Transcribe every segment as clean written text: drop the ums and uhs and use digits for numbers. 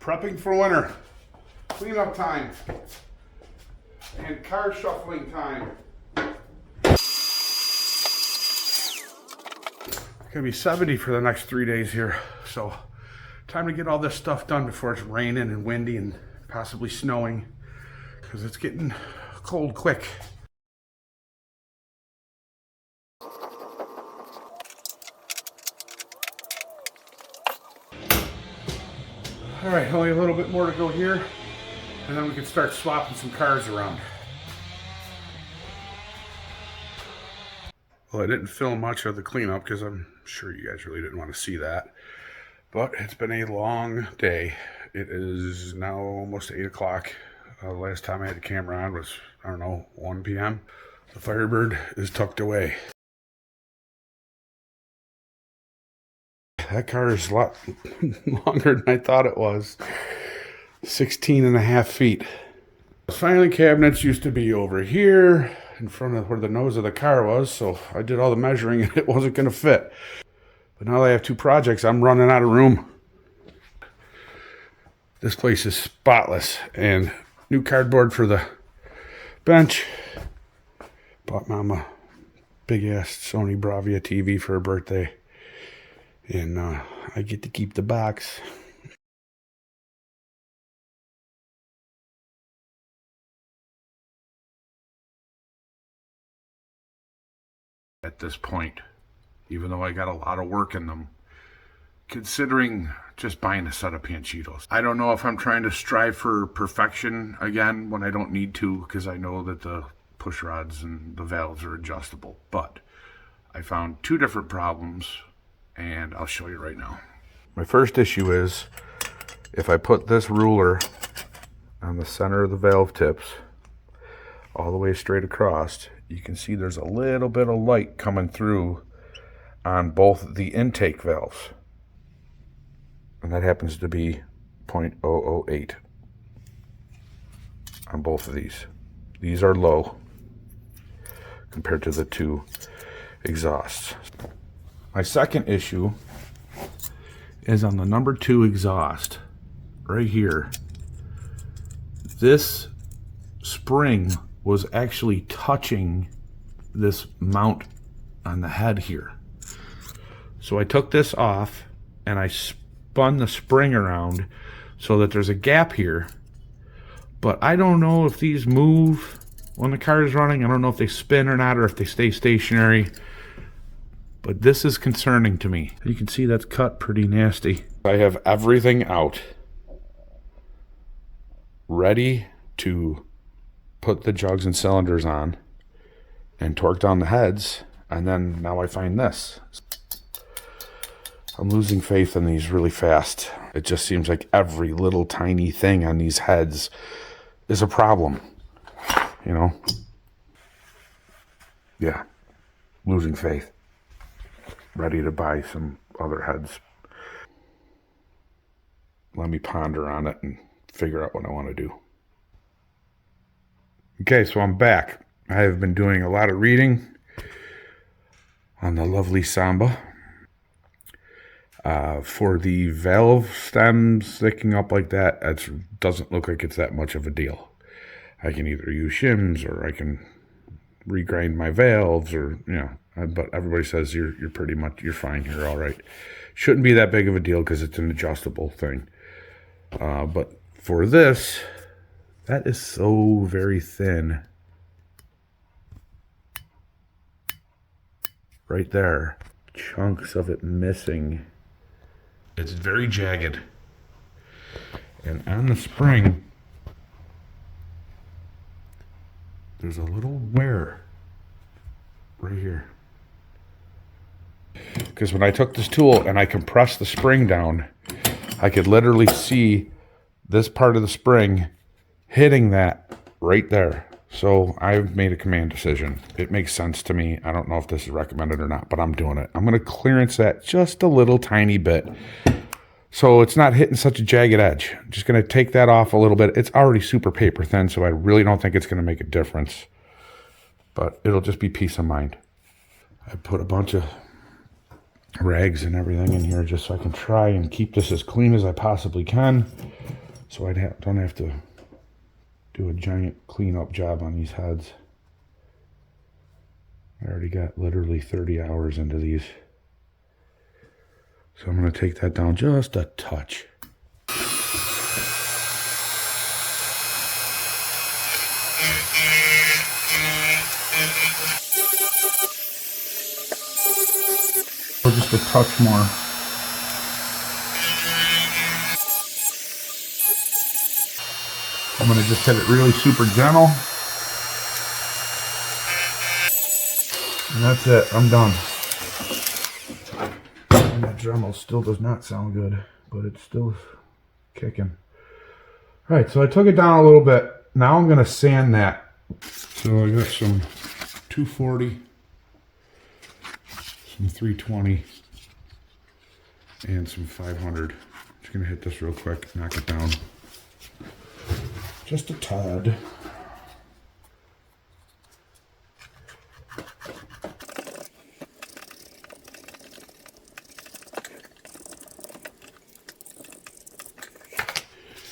Prepping for winter. Cleanup time. And car shuffling time. It's gonna be 70 for the next 3 days here. So time to get all this stuff done before it's raining and windy and possibly snowing, because it's getting cold quick. All right, only a little bit more to go here, and then we can start swapping some cars around. Well, I didn't film much of the cleanup because I'm sure you guys really didn't want to see that. But it's been a long day. It is now almost 8 o'clock. The last time I had the camera on was, I don't know, 1 p.m. The Firebird is tucked away. That car is a lot longer than I thought it was. 16 and a half feet. The filing cabinets used to be over here in front of where the nose of the car was, so I did all the measuring and it wasn't going to fit. But now that I have 2 projects, I'm running out of room. This place is spotless, and new cardboard for the bench. Bought Mama big ass Sony Bravia TV for her birthday. And I get to keep the box. At this point, even though I got a lot of work in them, considering just buying a set of Panchitos. I don't know if I'm trying to strive for perfection again when I don't need to, because I know that the push rods and the valves are adjustable. But I found 2 different problems, and I'll show you right now. My first issue is if I put this ruler on the center of the valve tips all the way straight across, you can see there's a little bit of light coming through on both the intake valves. And that happens to be 0.008 on both of these. These are low compared to the 2 exhausts. My second issue is on the number 2 exhaust, right here. This spring was actually touching this mount on the head here. So I took this off and I spun the spring around so that there's a gap here. But I don't know if these move when the car is running. I don't know if they spin or not, or if they stay stationary. But this is concerning to me. You can see that's cut pretty nasty. I have everything out, ready to put the jugs and cylinders on and torque down the heads, and then now I find this. I'm losing faith in these really fast. It just seems like every little tiny thing on these heads is a problem, you know? Yeah, losing faith. Ready to buy some other heads. Let me ponder on it and figure out what I want to do. Okay, so I'm back. I have been doing a lot of reading on the lovely Samba. For the valve stems sticking up like that, it doesn't look like it's that much of a deal. I can either use shims or I can regrind my valves, or, you know, but everybody says you're pretty much, you're fine, you're all right. Shouldn't be that big of a deal because it's an adjustable thing. But for this, that is so very thin. Right there, chunks of it missing. It's very jagged. And on the spring, there's a little wear right here. Because when I took this tool and I compressed the spring down, I could literally see this part of the spring hitting that right there. So I've made a command decision. It makes sense to me. I don't know if this is recommended or not, but I'm doing it. I'm going to clearance that just a little tiny bit, so it's not hitting such a jagged edge. I'm just going to take that off a little bit. It's already super paper thin, so I really don't think it's going to make a difference. But it'll just be peace of mind. I put a bunch of rags and everything in here just so I can try and keep this as clean as I possibly can. so don't have to do a giant cleanup job on these heads. I already got literally 30 hours into these. So I'm going to take that down just a touch. Or just a touch more. I'm going to just hit it really super gentle. And that's it. I'm done. And that Dremel still does not sound good, but it's still kicking. All right, so I took it down a little bit. Now I'm going to sand that. So I got some 240, some 320, and some 500. Just going to hit this real quick, knock it down. Just a tad.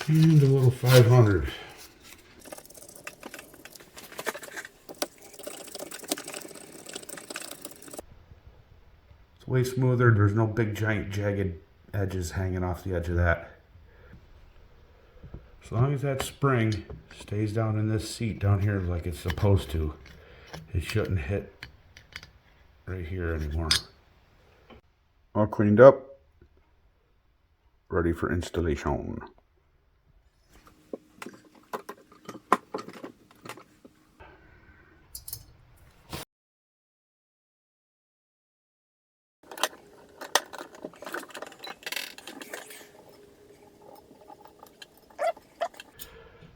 And a little 500. It's way smoother. There's no big giant jagged edges hanging off the edge of that. As long as that spring stays down in this seat down here like it's supposed to, it shouldn't hit right here anymore. All cleaned up, ready for installation.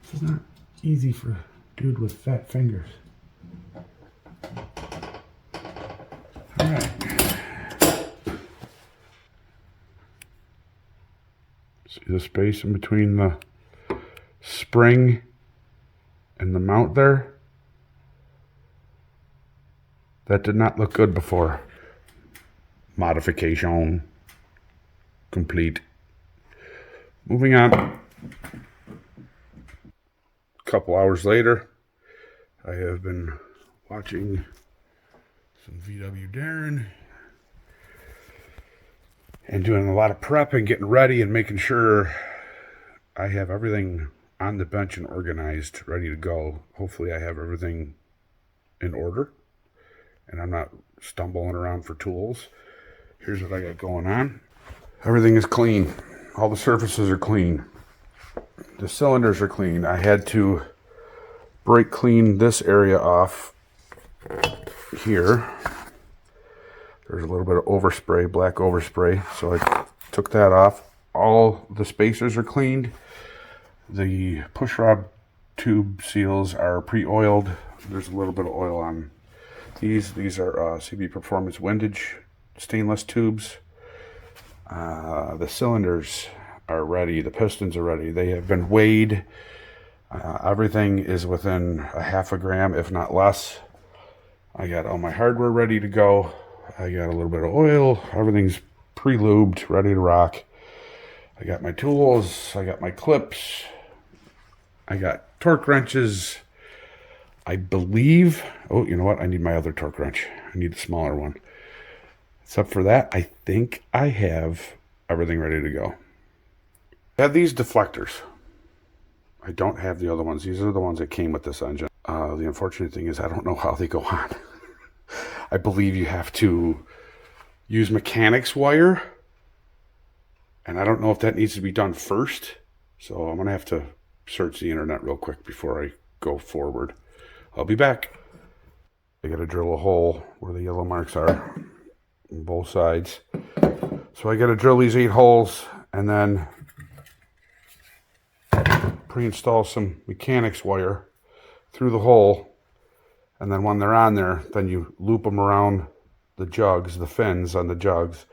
This is not easy for a dude with fat fingers. All right. See the space in between the spring and the mount there? That did not look good before. Modification complete. Moving on. A couple hours later, I have been watching some VW Darren and doing a lot of prep and getting ready and making sure I have everything on the bench and organized, ready to go. Hopefully I have everything in order and I'm not stumbling around for tools. Here's what I got going on. Everything is clean. All the surfaces are clean. The cylinders are clean. I had to brake clean this area off here. There's a little bit of overspray, black overspray, so I took that off. All the spacers are cleaned. The push rod tube seals are pre-oiled. There's a little bit of oil on these. These are CB Performance windage stainless tubes. The cylinders are ready. The pistons are ready. They have been weighed. Everything is within a half a gram, if not less. I got all my hardware ready to go. I got a little bit of oil. Everything's pre-lubed, ready to rock. I got my tools. I got my clips. I got torque wrenches. I believe... Oh, you know what? I need my other torque wrench. I need the smaller one. Except for that, I think I have everything ready to go. I have these deflectors. I don't have the other ones. These are the ones that came with this engine. The unfortunate thing is I don't know how they go on. I believe you have to use mechanics wire. And I don't know if that needs to be done first. So I'm going to have to search the internet real quick before I go forward. I'll be back. I got to drill a hole where the yellow marks are on both sides. So I got to drill these 8 holes and then pre-install some mechanics wire through the hole, and then when they're on there, then you loop them around the jugs, the fins on the jugs,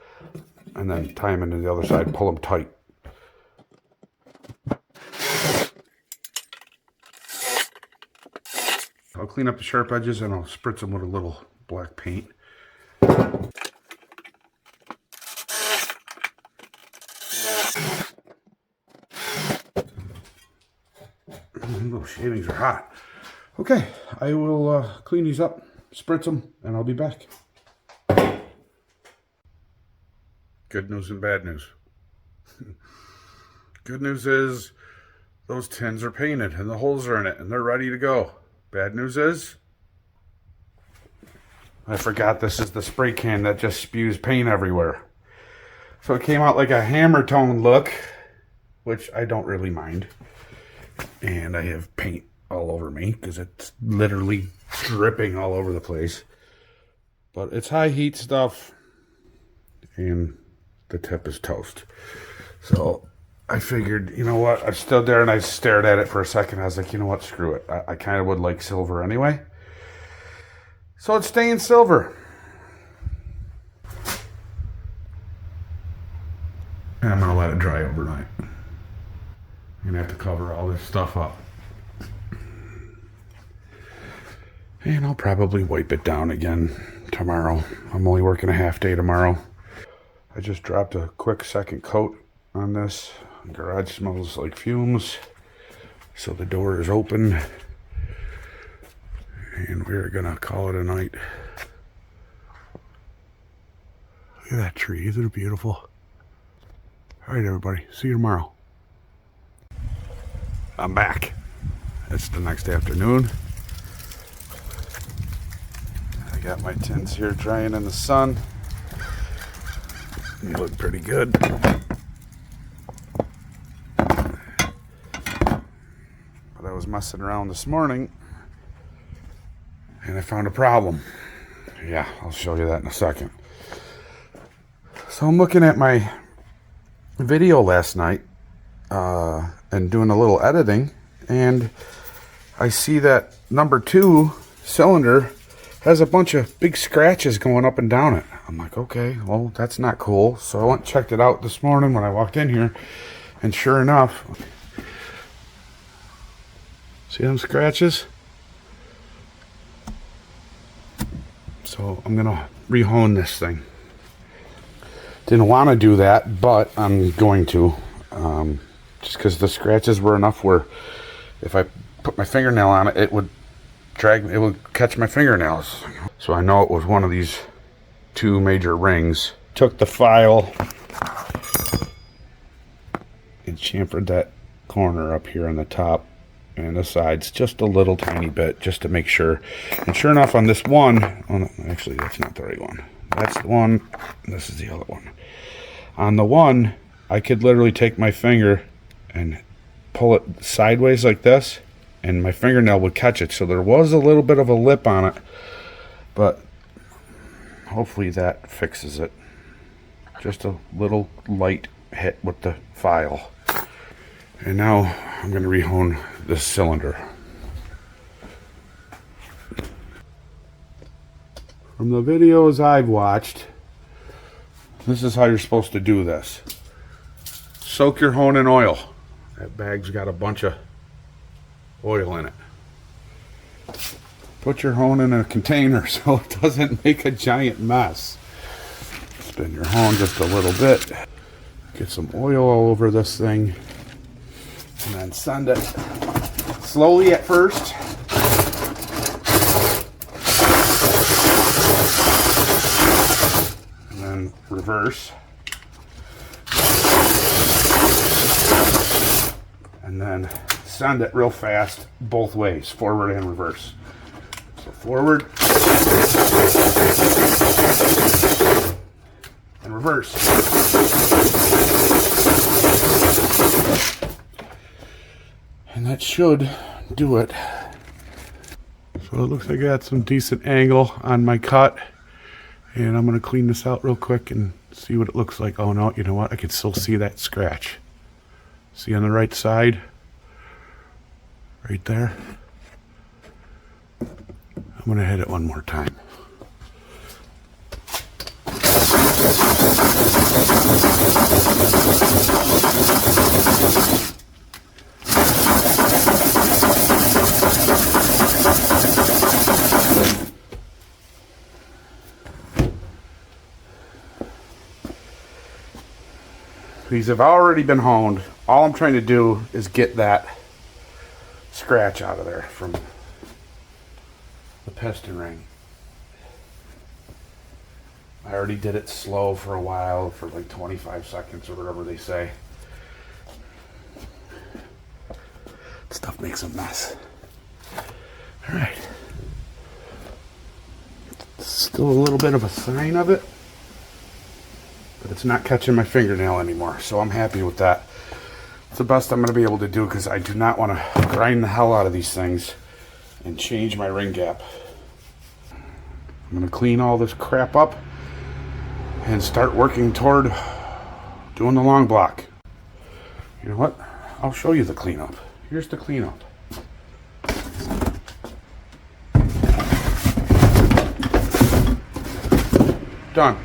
and then tie them into the other side, pull them tight. I'll clean up the sharp edges and I'll spritz them with a little black paint. Those shavings are hot. Okay, I will clean these up, spritz them, and I'll be back. Good news and bad news. Good news is those tins are painted and the holes are in it and they're ready to go. Bad news is I forgot this is the spray can that just spews paint everywhere. So it came out like a hammer tone look, which I don't really mind. And I have paint all over me because it's literally dripping all over the place. But it's high heat stuff and the tip is toast. So I figured, you know what, I stood there and I stared at it for a second. I was like, you know what, screw it. I kind of would like silver anyway. So it's staying silver. And I'm going to let it dry overnight. I'm going to have to cover all this stuff up. And I'll probably wipe it down again tomorrow. I'm only working a half day tomorrow. I just dropped a quick second coat on this. The garage smells like fumes. So the door is open. And we're gonna call it a night. Look at that tree, isn't it beautiful? All right, everybody, see you tomorrow. I'm back. It's the next afternoon. I got my tins here drying in the sun. They look pretty good. But I was messing around this morning and I found a problem. Yeah, I'll show you that in a second. So I'm looking at my video last night and doing a little editing, and I see that number 2 cylinder has a bunch of big scratches going up and down it. I'm like, okay, well, that's not cool. So I went and checked it out this morning when I walked in here, and sure enough, see them scratches? So I'm gonna rehone this thing. Didn't want to do that, but I'm going to, just because the scratches were enough where if I put my fingernail on it, it would catch my fingernails. So I know it was one of these 2 major rings. Took the file and chamfered that corner up here on the top and the sides just a little tiny bit, just to make sure. And sure enough, on this one, oh no, actually that's not the right one. That's the one, this is the other one. On the one, I could literally take my finger and pull it sideways like this, and my fingernail would catch it. So there was a little bit of a lip on it, but hopefully that fixes it. Just a little light hit with the file. And now I'm going to rehone this cylinder. From the videos I've watched, this is how you're supposed to do this. Soak your hone in oil. That bag's got a bunch of oil in it. Put your hone in a container so it doesn't make a giant mess. Spin your hone just a little bit. Get some oil all over this thing. And then send it slowly at first. And then reverse. And then send it real fast both ways, forward and reverse. So forward and reverse. And that should do it. So it looks like I got some decent angle on my cut. And I'm going to clean this out real quick and see what it looks like. Oh no, you know what? I can still see that scratch. See on the right side? Right there. I'm going to hit it one more time. These have already been honed. All I'm trying to do is get that scratch out of there from the piston ring. I already did it slow for a while, for like 25 seconds or whatever they say. Stuff makes a mess. All right. Still a little bit of a sign of it, but it's not catching my fingernail anymore, so I'm happy with that. It's the best I'm going to be able to do because I do not want to grind the hell out of these things and change my ring gap. I'm going to clean all this crap up and start working toward doing the long block. You know what? I'll show you the cleanup. Here's the cleanup. Done.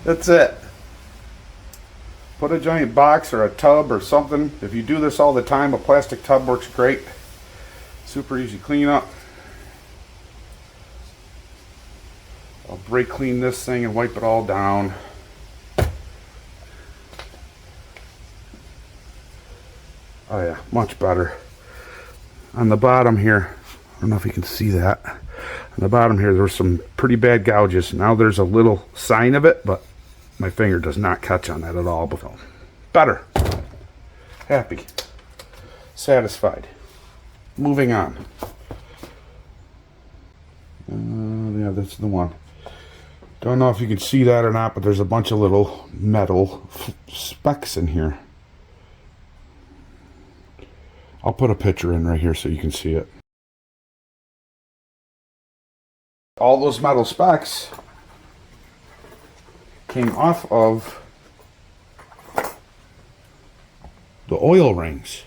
That's it. Put a giant box or a tub or something. If you do this all the time, a plastic tub works great. Super easy cleanup. I'll brake clean this thing and wipe it all down. Oh yeah, much better. On the bottom here, I don't know if you can see that. On the bottom here, there's some pretty bad gouges. Now there's a little sign of it, but my finger does not catch on that at all. But better. Happy. Satisfied. Moving on. Yeah, that's the one. Don't know if you can see that or not, but there's a bunch of little metal specks in here. I'll put a picture in right here so you can see it. All those metal specks came off of the oil rings.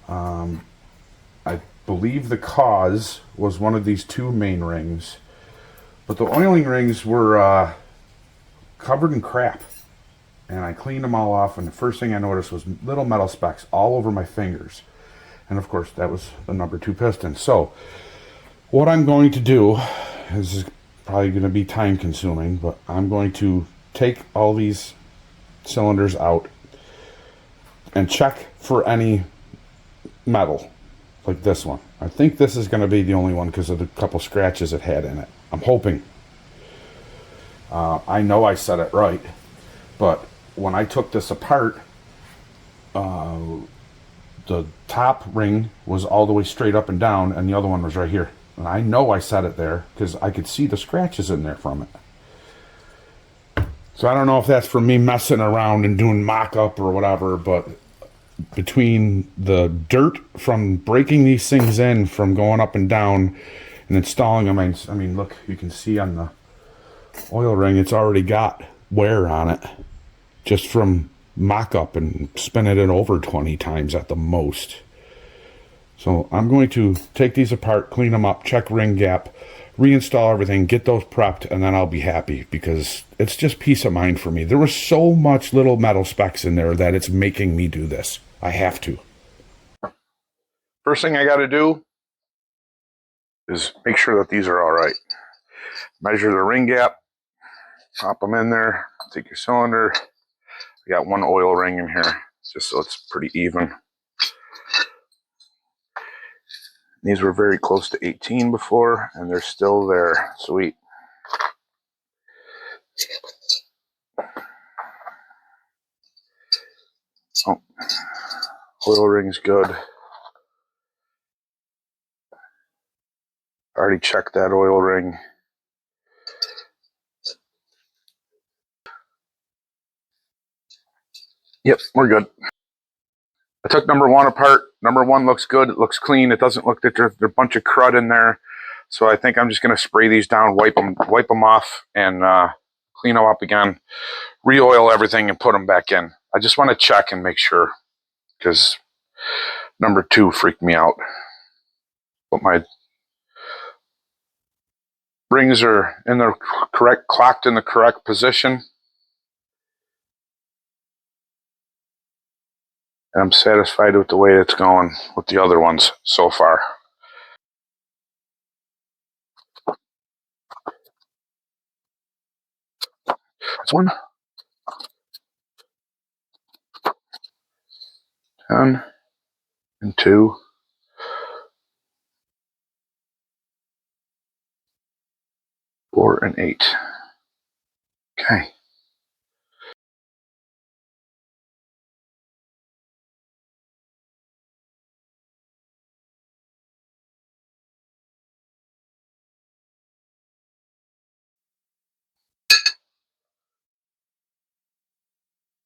I believe the cause was one of these two main rings, but the oiling rings were covered in crap. And I cleaned them all off, and the first thing I noticed was little metal specks all over my fingers. And of course, that was the number 2 piston. So, what I'm going to do is probably going to be time consuming, but I'm going to take all these cylinders out and check for any metal, like this one. I think this is going to be the only one because of the couple scratches it had in it. I'm hoping. I know I said it right, but when I took this apart, the top ring was all the way straight up and down, and the other one was right here. And I know I set it there because I could see the scratches in there from it. So I don't know if that's from me messing around and doing mock-up or whatever, but between the dirt from breaking these things in, from going up and down and installing them, I mean, look, you can see on the oil ring, it's already got wear on it just from mock-up and spinning it over 20 times at the most. So I'm going to take these apart, clean them up, check ring gap, reinstall everything, get those prepped, and then I'll be happy because it's just peace of mind for me. There was so much little metal specks in there that it's making me do this. I have to. First thing I got to do is make sure that these are all right. Measure the ring gap, pop them in there, take your cylinder. I got one oil ring in here just so it's pretty even. These were very close to 18 before, and they're still there. Sweet. Oh, oil ring's good. Already checked that oil ring. Yep, we're good. I took number 1 apart. Number 1 looks good. It looks clean. It doesn't look that there's a bunch of crud in there. So I think I'm just going to spray these down, wipe them off, and clean them up again. Re-oil everything and put them back in. I just want to check and make sure because number 2 freaked me out. But my rings are in the correct, clocked in the correct position. And I'm satisfied with the way it's going with the other ones so far. This one. 10 and 2. Four and 8. Okay.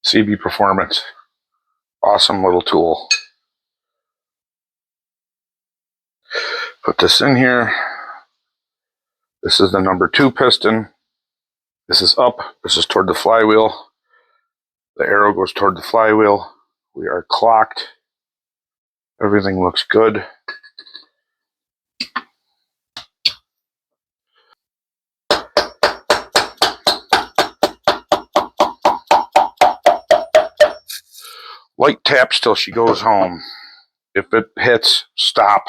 CB Performance. Awesome little tool. Put this in here. This is the number 2 piston. This is up. This is toward the flywheel. The arrow goes toward the flywheel. We are clocked. Everything looks good. Light taps till she goes home. If it hits, stop.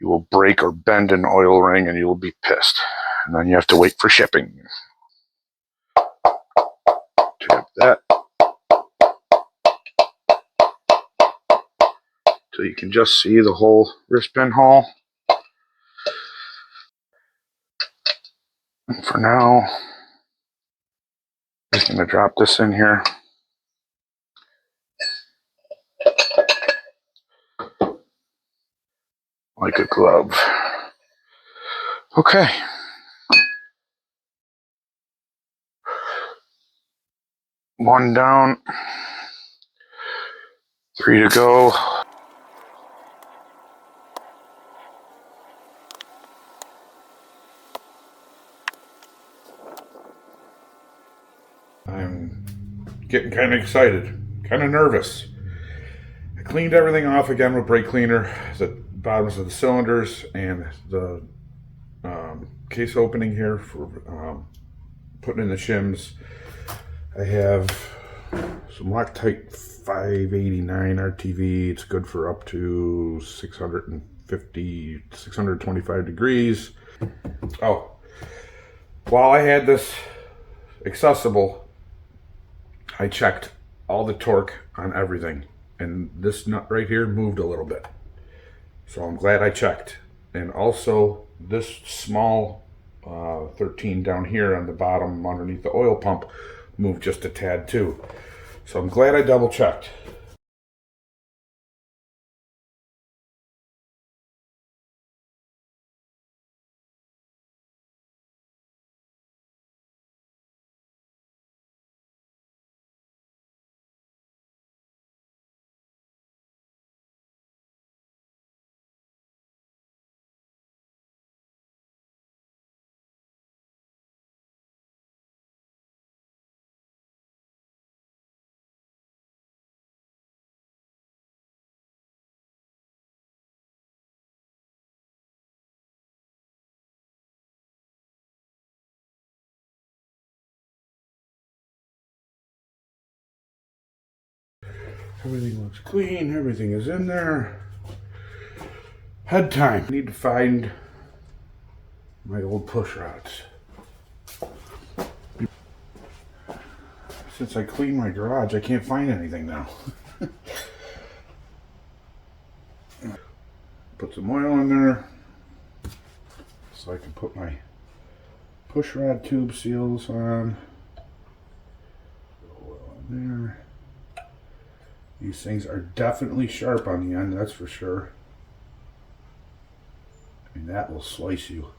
You will break or bend an oil ring and you will be pissed. And then you have to wait for shipping. Tap that. So you can just see the whole wrist pin hole. And for now, I'm just going to drop this in here. Like a glove. Okay. One down. 3 to go. I'm getting kind of excited, kind of nervous. I cleaned everything off again with brake cleaner, the bottoms of the cylinders and the case opening here for putting in the shims. I have some Loctite 589 RTV. It's good for up to 625 degrees. Oh, while I had this accessible, I checked all the torque on everything, and this nut right here moved a little bit. So I'm glad I checked. And also this small 13 down here on the bottom underneath the oil pump moved just a tad too. So I'm glad I double checked. Everything looks clean, everything is in there. Head time. I need to find my old push rods. Since I cleaned my garage, I can't find anything now. Put some oil in there so I can put my push rod tube seals on. Oil in there. These things are definitely sharp on the end, that's for sure. I mean, that will slice you.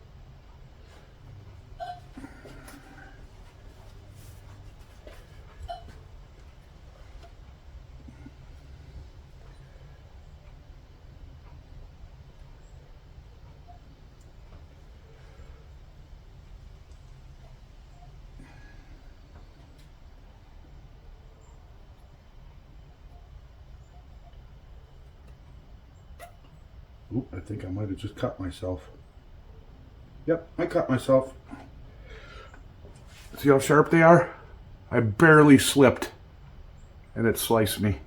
Oop, I think I might have just cut myself. Yep, I cut myself. See how sharp they are? I barely slipped and it sliced me.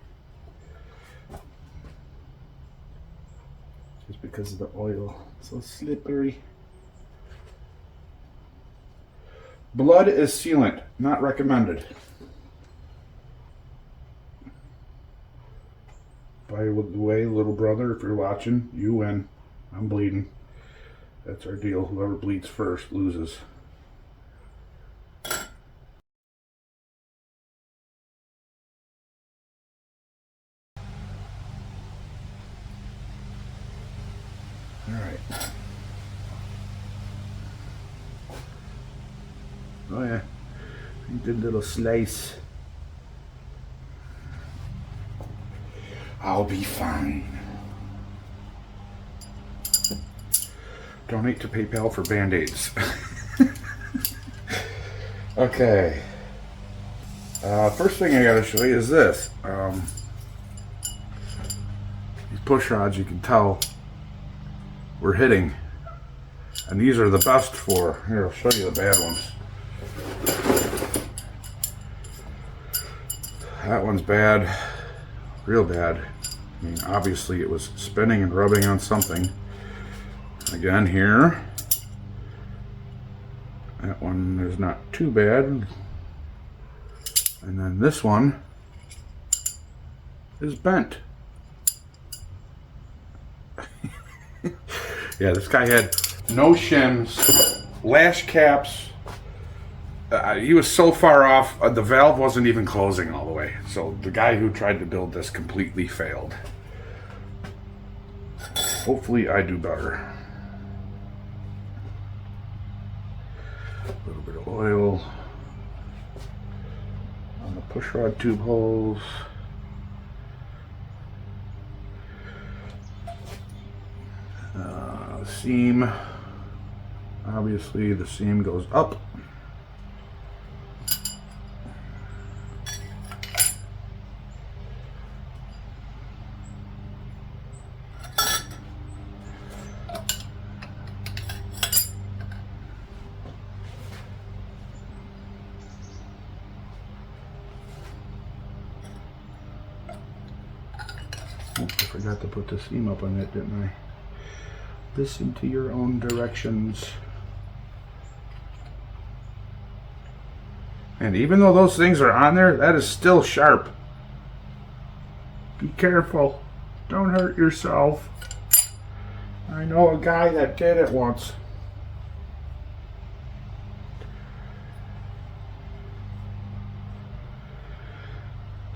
Just because of the oil. So slippery. Blood is sealant, not recommended. By the way, little brother, if you're watching, you win. I'm bleeding. That's our deal. Whoever bleeds first loses. Alright. Oh yeah. You did a little slice. I'll be fine. Donate to PayPal for Band-Aids. Okay. First thing I gotta show you is this. These push rods, you can tell we're hitting. And these are the best for, here, I'll show you the bad ones. That one's bad, real bad. I mean, obviously it was spinning and rubbing on something. Again here, that one is not too bad. And then this one is bent. Yeah, this guy had no shims, lash caps. He was so far off, the valve wasn't even closing all the way. So the guy who tried to build this completely failed. Hopefully I do better. A little bit of oil on the push rod tube holes. Seam, obviously the seam goes up. I forgot to put the seam up on that, didn't I? Listen to your own directions. And even though those things are on there, that is still sharp. Be careful. Don't hurt yourself. I know a guy that did it once.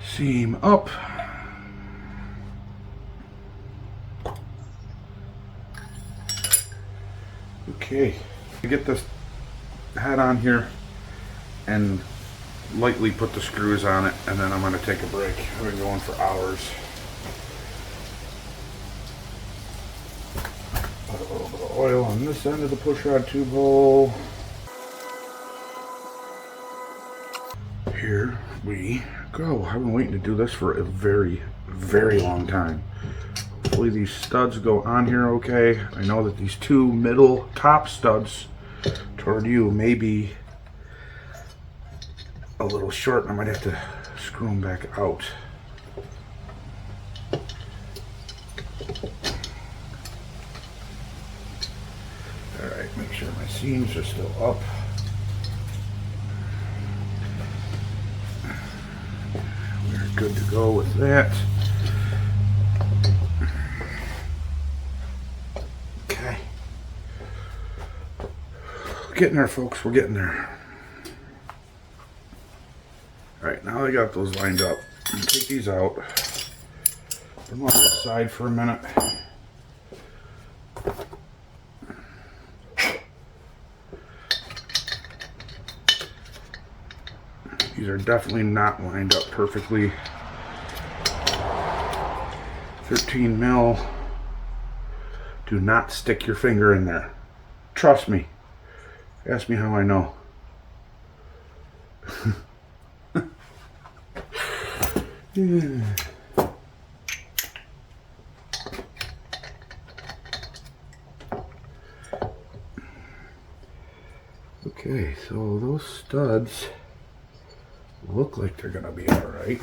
Seam up. Okay, get this head on here and lightly put the screws on it, and then I'm going to take a break. I've been going for hours. Put a little bit of oil on this end of the push rod tube hole. Here we go. I've been waiting to do this for a very, very long time. Hopefully these studs go on here okay. I know that these two middle top studs toward you may be a little short, and I might have to screw them back out. Alright, make sure my seams are still up. We're good to go with that. Okay. Getting there, folks. We're getting there. Alright, now I got those lined up. Take these out. Put them off the side for a minute. These are definitely not lined up perfectly. 13 mil. Do not stick your finger in there. Trust me. Ask me how I know. Yeah. Okay, so those studs look like they're gonna be all right.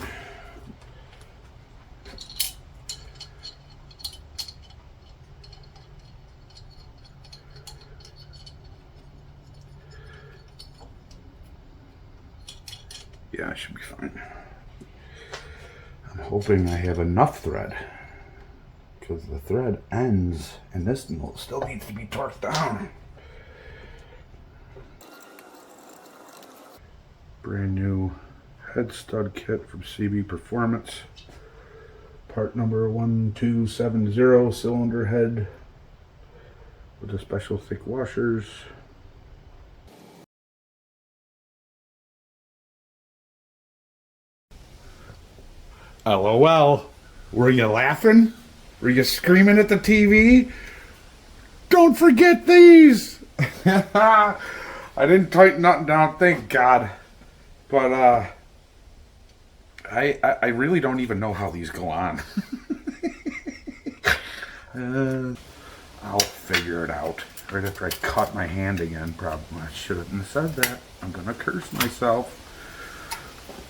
Yeah, I should be fine. I'm hoping I have enough thread. because the thread ends and this still needs to be torqued down. Brand new head stud kit from CB Performance. Part number 1270, cylinder head with the special thick washers. LOL. Were you laughing? Were you screaming at the TV? Don't forget these! I didn't tighten nothing down, thank God. But, I really don't even know how these go on. I'll figure it out. Right after I cut my hand again, probably. I shouldn't have said that. I'm gonna curse myself.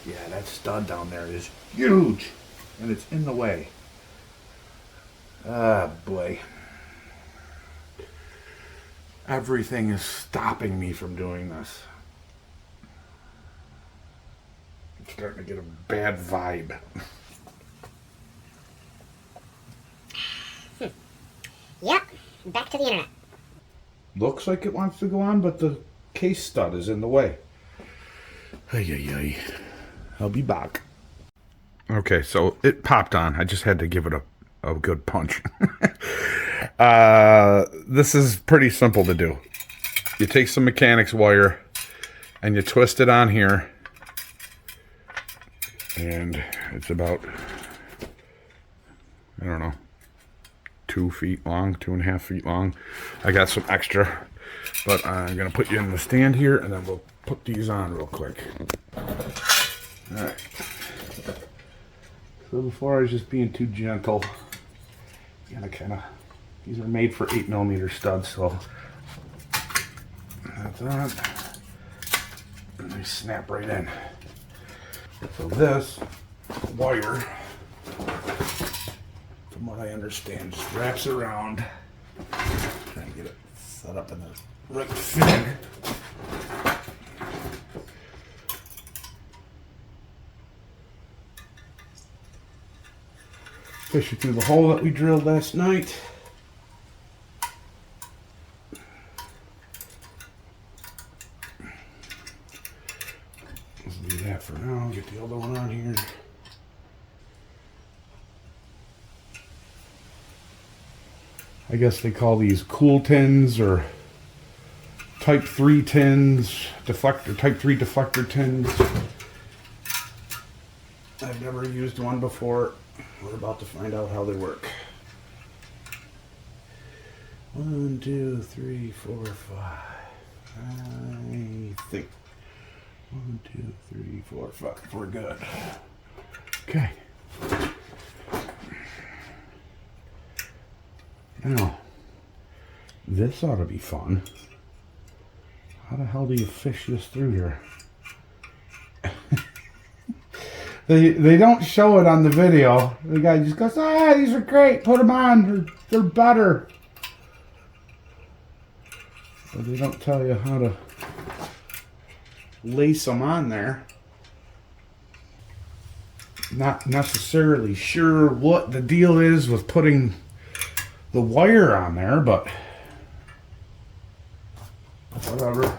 Yeah, that stud down there is huge. And it's in the way. Ah, boy. Everything is stopping me from doing this. I'm starting to get a bad vibe. Yep, back to the internet. Looks like it wants to go on, but the case stud is in the way. Ay, ay, ay. I'll be back. Okay, so it popped on. I just had to give it a good punch. This is pretty simple to do. You take some mechanics wire and you twist it on here. And it's about, I don't know, 2 feet long, 2.5 feet long. I got some extra, but I'm going to put you in the stand here and then we'll put these on real quick. Alright. So before I was just being too gentle. These are made for 8mm studs, so that's that. And they snap right in. So this wire, from what I understand, just wraps around. Trying to get it set up in the right fitting. Fish it through the hole that we drilled last night. Let's do that for now. Get the other one on here. I guess they call these cool tins or type 3 tins, type 3 deflector tins. I've never used one before. We're about to find out how they work. 1, 2, 3, 4, 5. I think 1, 2, 3, 4, 5. We're good. Okay. Now, this ought to be fun. How the hell do you fish this through here? They don't show it on the video. The guy just goes, these are great, put them on, they're better. But they don't tell you how to lace them on there. Not necessarily sure what the deal is with putting the wire on there, but whatever.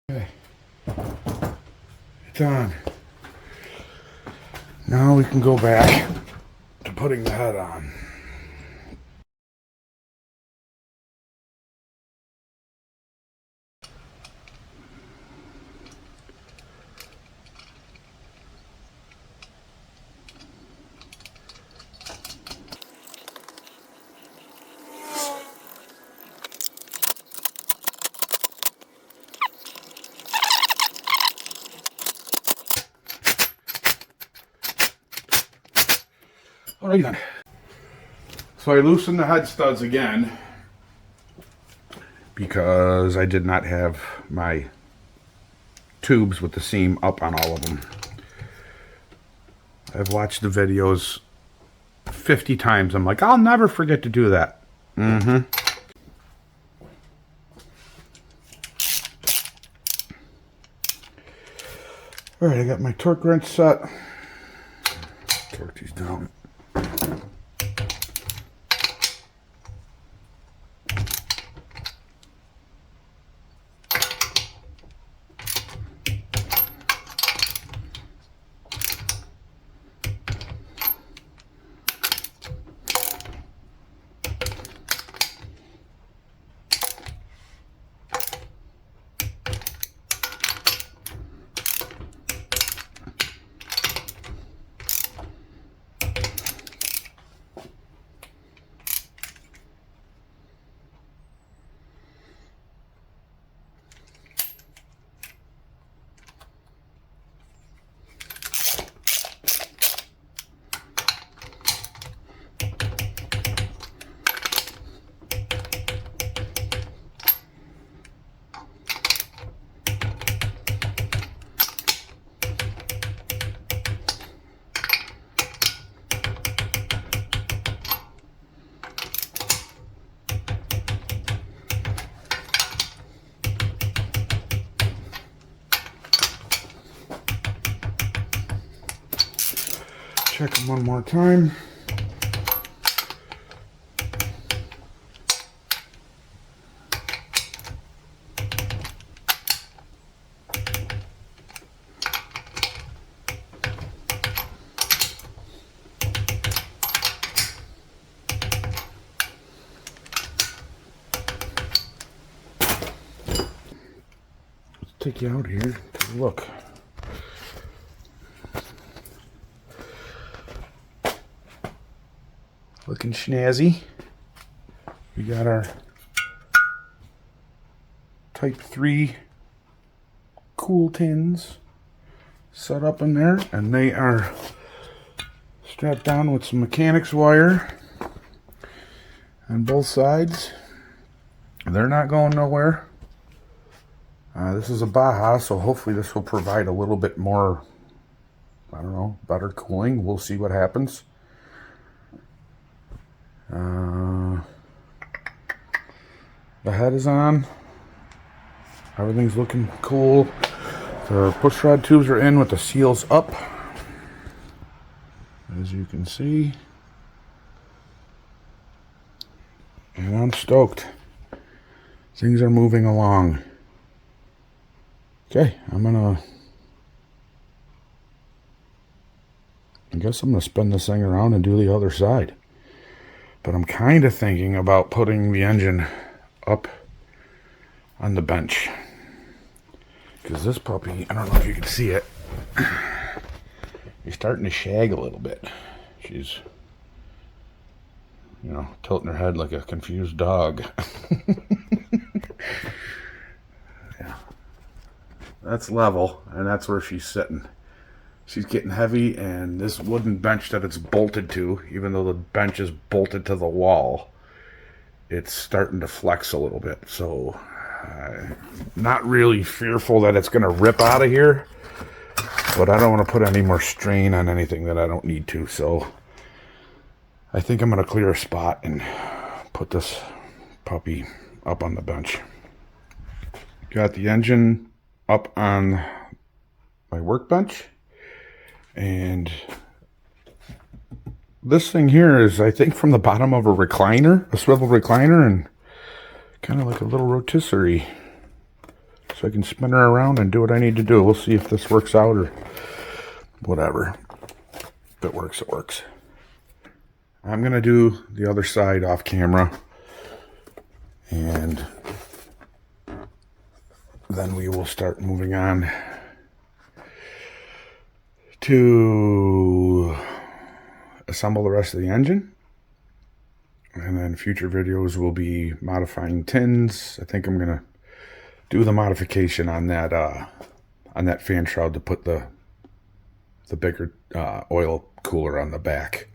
Okay, it's on. Now we can go back to putting the head on. Alrighty then. So I loosened the head studs again because I did not have my tubes with the seam up on all of them. I've watched the videos 50 times. I'm like, I'll never forget to do that. All right, I got my torque wrench set. Torque these down. Check them one more time. Let's take you out here, take a look. Looking snazzy. We got our Type 3 cool tins set up in there, and they are strapped down with some mechanics wire on both sides. They're not going nowhere. This is a Baja, so hopefully this will provide a little bit more, I don't know, better cooling. We'll see what happens. The head is on. Everything's looking cool. The push rod tubes are in with the seals up, as you can see. And I'm stoked. Things are moving along. Okay, I guess I'm gonna spin this thing around and do the other side. But I'm kind of thinking about putting the engine up on the bench, because this puppy, I don't know if you can see it, she's starting to shag a little bit. She's, you know, tilting her head like a confused dog. Yeah, that's level, and that's where she's sitting. She's getting heavy, and this wooden bench that it's bolted to, even though the bench is bolted to the wall, it's starting to flex a little bit. So not really fearful that it's going to rip out of here, but I don't want to put any more strain on anything that I don't need to. So I think I'm going to clear a spot and put this puppy up on the bench. Got the engine up on my workbench, and this thing here is, I think, from the bottom of a recliner, a swivel recliner, and kind of like a little rotisserie. So I can spin her around and do what I need to do. We'll see if this works out or whatever. If it works, it works. I'm going to do the other side off camera, and then we will start moving on to assemble the rest of the engine. And then future videos will be modifying tins. I think I'm gonna do the modification on that fan shroud to put the bigger oil cooler on the back.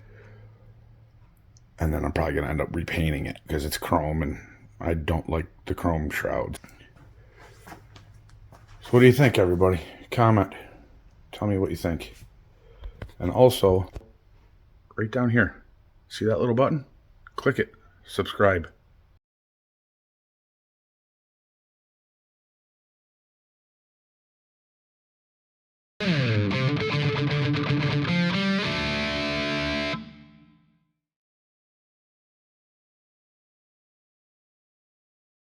And then I'm probably gonna end up repainting it because it's chrome, and I don't like the chrome shrouds. So what do you think, everybody? Comment. Tell me what you think. And also, right down here, see that little button? Click it. Subscribe.